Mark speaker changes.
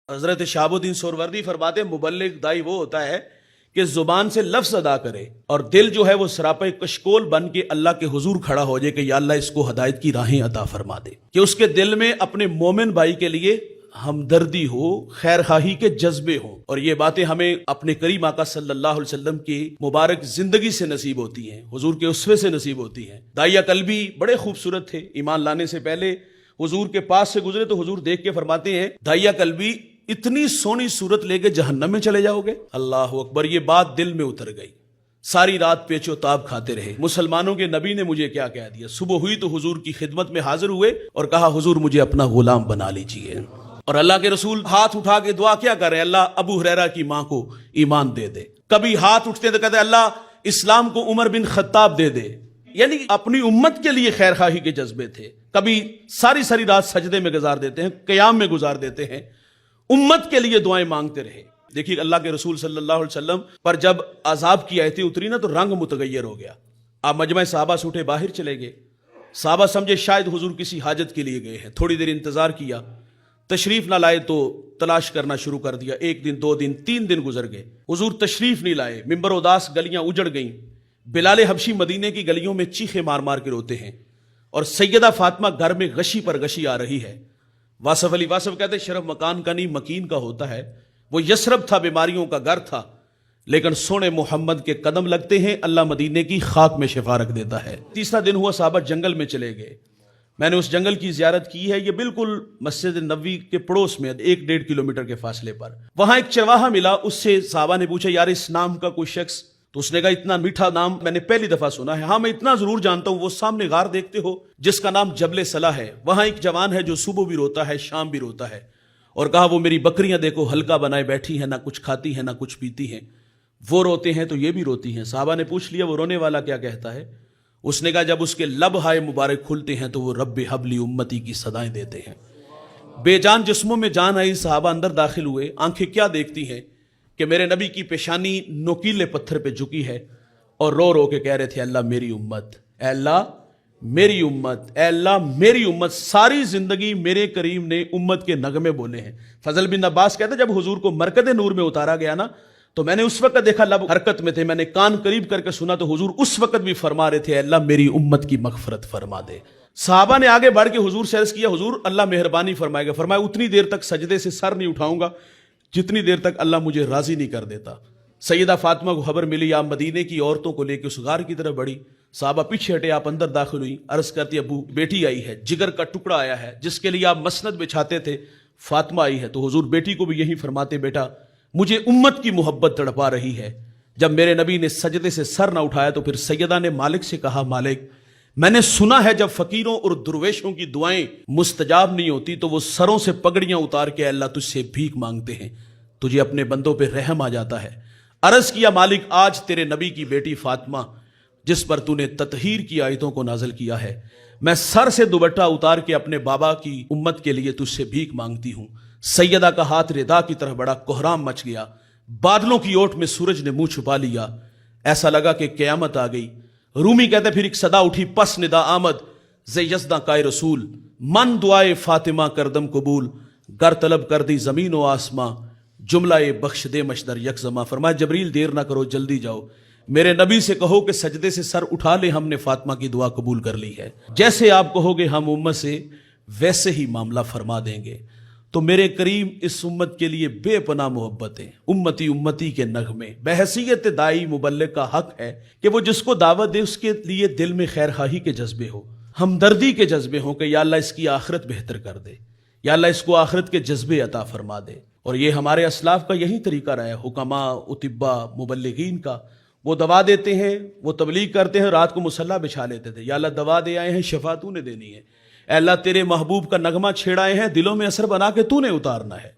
Speaker 1: حضرت شہابالدین سہروردی فرماتے ہیں مبلغ دائی وہ ہوتا ہے کہ زبان سے لفظ ادا کرے اور دل جو ہے وہ سراپے کشکول بن کے اللہ کے حضور کھڑا ہو جائے کہ یا اللہ اس کو ہدایت کی راہیں عطا فرما دے، کہ اس کے دل میں اپنے مومن بھائی کے لیے ہمدردی ہو، خیر خواہی کے جذبے ہوں۔ اور یہ باتیں ہمیں اپنے کریم آقا صلی اللہ علیہ وسلم کی مبارک زندگی سے نصیب ہوتی ہیں، حضور کے اسوے سے نصیب ہوتی ہیں۔ داعیہ قلبی بڑے خوبصورت تھے، ایمان لانے سے پہلے حضور کے پاس سے گزرے تو حضور دیکھ کے فرماتے ہیں داعیہ قلبی اتنی سونی صورت لے کے جہنم میں چلے جاؤ گے؟ اللہ اکبر، یہ بات دل میں اتر گئی۔ ساری رات پیچ و تاب کھاتے رہے، مسلمانوں کے نبی نے مجھے کیا کہہ دیا؟ صبح ہوئی تو حضور کی خدمت میں حاضر ہوئے اور کہا حضور مجھے اپنا غلام بنا لیجئے۔ اور اللہ کے رسول ہاتھ اٹھا کے دعا کیا کر رہے ہیں؟ اللہ ابو ہریرہ کی ماں کو ایمان دے دے۔ کبھی ہاتھ اٹھتے تو کہتے اللہ اسلام کو عمر بن خطاب دے دے، یعنی اپنی امت کے لیے خیر خواہی کے جذبے تھے۔ کبھی ساری رات سجدے میں گزار دیتے ہیں، قیام میں گزار دیتے ہیں، امت کے لیے دعائیں مانگتے رہے۔ دیکھیے اللہ کے رسول صلی اللہ علیہ وسلم پر جب عذاب کی آیتیں اتری نا تو رنگ متغیر ہو گیا۔ آپ مجمع صحابہ سے اٹھے باہر چلے گئے، صحابہ سمجھے شاید حضور کسی حاجت کے لیے گئے ہیں، تھوڑی دیر انتظار کیا، تشریف نہ لائے تو تلاش کرنا شروع کر دیا۔ 1 دن 2 دن 3 دن گزر گئے، حضور تشریف نہیں لائے، ممبر اداس، گلیاں اجڑ گئیں۔ بلال حبشی مدینے کی گلیوں میں چیخے مار مار کے روتے ہیں اور سیدہ فاطمہ گھر میں غشی پر غشی آ رہی ہے۔ واصف علی واصف کہتے ہیں شرف مکان کا نہیں مکین کا ہوتا ہے۔ وہ یثرب تھا، بیماریوں کا گھر تھا، لیکن سونے محمد کے قدم لگتے ہیں اللہ مدینے کی خاک میں شفا رکھ دیتا ہے۔ تیسرا دن ہوا، صحابہ جنگل میں چلے گئے۔ میں نے اس جنگل کی زیارت کی ہے، یہ بالکل مسجد نبوی کے پڑوس میں 1-1.5 کلومیٹر کے فاصلے پر۔ وہاں ایک چرواہا ملا، اس سے صحابہ نے پوچھا یار اس نام کا کوئی شخص؟ تو اس نے کہا اتنا میٹھا نام میں نے پہلی دفعہ سنا ہے، ہاں میں اتنا ضرور جانتا ہوں، وہ سامنے غار دیکھتے ہو جس کا نام جبل صلا ہے، وہاں ایک جوان ہے جو صبح بھی روتا ہے شام بھی روتا ہے، اور کہا وہ میری بکریاں دیکھو ہلکا بنائے بیٹھی ہیں، نہ کچھ کھاتی ہیں نہ کچھ پیتی ہیں، وہ روتے ہیں تو یہ بھی روتی ہیں۔ صحابہ نے پوچھ لیا وہ رونے والا کیا کہتا ہے؟ اس نے کہا جب اس کے لب ہائے مبارک کھلتے ہیں تو وہ رب حبلی امتی کی صدائیں دیتے ہیں۔ بے جان جسموں میں جان آئی، صحابہ اندر داخل ہوئے، آنکھیں کیا دیکھتی ہیں کہ میرے نبی کی پیشانی نوکیلے پتھر پہ جھکی ہے اور رو رو کے کہہ رہے تھے اللہ میری امت، اے اللہ میری امت، اے اللہ میری امت۔ ساری زندگی میرے کریم نے امت کے نغمے بولے ہیں۔ فضل بن عباس کہتے ہیں جب حضور کو مرکز نور میں اتارا گیا نا تو میں نے اس وقت دیکھا لب حرکت میں تھے، میں نے کان قریب کر کے سنا تو حضور اس وقت بھی فرما رہے تھے اے اللہ میری امت کی مغفرت فرما دے۔ صحابہ نے آگے بڑھ کے حضور سے عرض کیا حضور اللہ مہربانی فرمائے گا۔ فرمایا اتنی دیر تک سجدے سے سر نہیں اٹھاؤں گا جتنی دیر تک اللہ مجھے راضی نہیں کر دیتا۔ سیدہ فاطمہ کو خبر ملی، آپ مدینے کی عورتوں کو لے کے اس غار کی طرف بڑھی، صحابہ پیچھے ہٹے، آپ اندر داخل ہوئی، عرض کرتی ابو بیٹی آئی ہے، جگر کا ٹکڑا آیا ہے جس کے لیے آپ مسند بچھاتے تھے، فاطمہ آئی ہے۔ تو حضور بیٹی کو بھی یہی فرماتے بیٹا مجھے امت کی محبت تڑپا رہی ہے۔ جب میرے نبی نے سجدے سے سر نہ اٹھایا تو پھر سیدہ نے مالک سے کہا مالک میں نے سنا ہے جب فقیروں اور درویشوں کی دعائیں مستجاب نہیں ہوتی تو وہ سروں سے پگڑیاں اتار کے اللہ تجھ سے بھیک مانگتے ہیں، تجھے اپنے بندوں پہ رحم آ جاتا ہے۔ عرض کیا مالک آج تیرے نبی کی بیٹی فاطمہ جس پر تو نے تطہیر کی آیتوں کو نازل کیا ہے، میں سر سے دوپٹہ اتار کے اپنے بابا کی امت کے لیے تجھ سے بھیک مانگتی ہوں۔ سیدہ کا ہاتھ ردا کی طرح بڑا کوہرام مچ گیا، بادلوں کی اوٹ میں سورج نے منہ چھپا لیا، ایسا لگا کہ قیامت آ گئی۔ رومی کہتے پھر ایک صدا اٹھی پس ندا آمد ز یزداں کائے رسول، من دعائے فاطمہ کردم قبول، گر طلب کر دی زمین و آسماں، جملہ بخش دے مشدر یک زماں۔ فرمایا جبریل دیر نہ کرو جلدی جاؤ، میرے نبی سے کہو کہ سجدے سے سر اٹھا لے، ہم نے فاطمہ کی دعا قبول کر لی ہے، جیسے آپ کہو گے ہم امت سے ویسے ہی معاملہ فرما دیں گے۔ تو میرے کریم اس امت کے لیے بے پناہ محبت ہے، امتی امتی کے نغمے۔ بحیثیت دائی مبلغ کا حق ہے کہ وہ جس کو دعوت دے اس کے لیے دل میں خیر خواہی کے جذبے ہو، ہمدردی کے جذبے ہوں کہ یا اللہ اس کی آخرت بہتر کر دے، یا اللہ اس کو آخرت کے جذبے عطا فرما دے۔ اور یہ ہمارے اسلاف کا یہی طریقہ رہا ہے، حکماء، اطباء، مبلغین کا۔ وہ دوا دیتے ہیں، وہ تبلیغ کرتے ہیں، رات کو مصلی بچھا لیتے تھے، یا اللہ دوا دے آئے ہیں شفا تو نے دینی ہے، اے اللہ تیرے محبوب کا نغمہ چھیڑائے ہیں، دلوں میں اثر بنا کے تو نے اتارنا ہے۔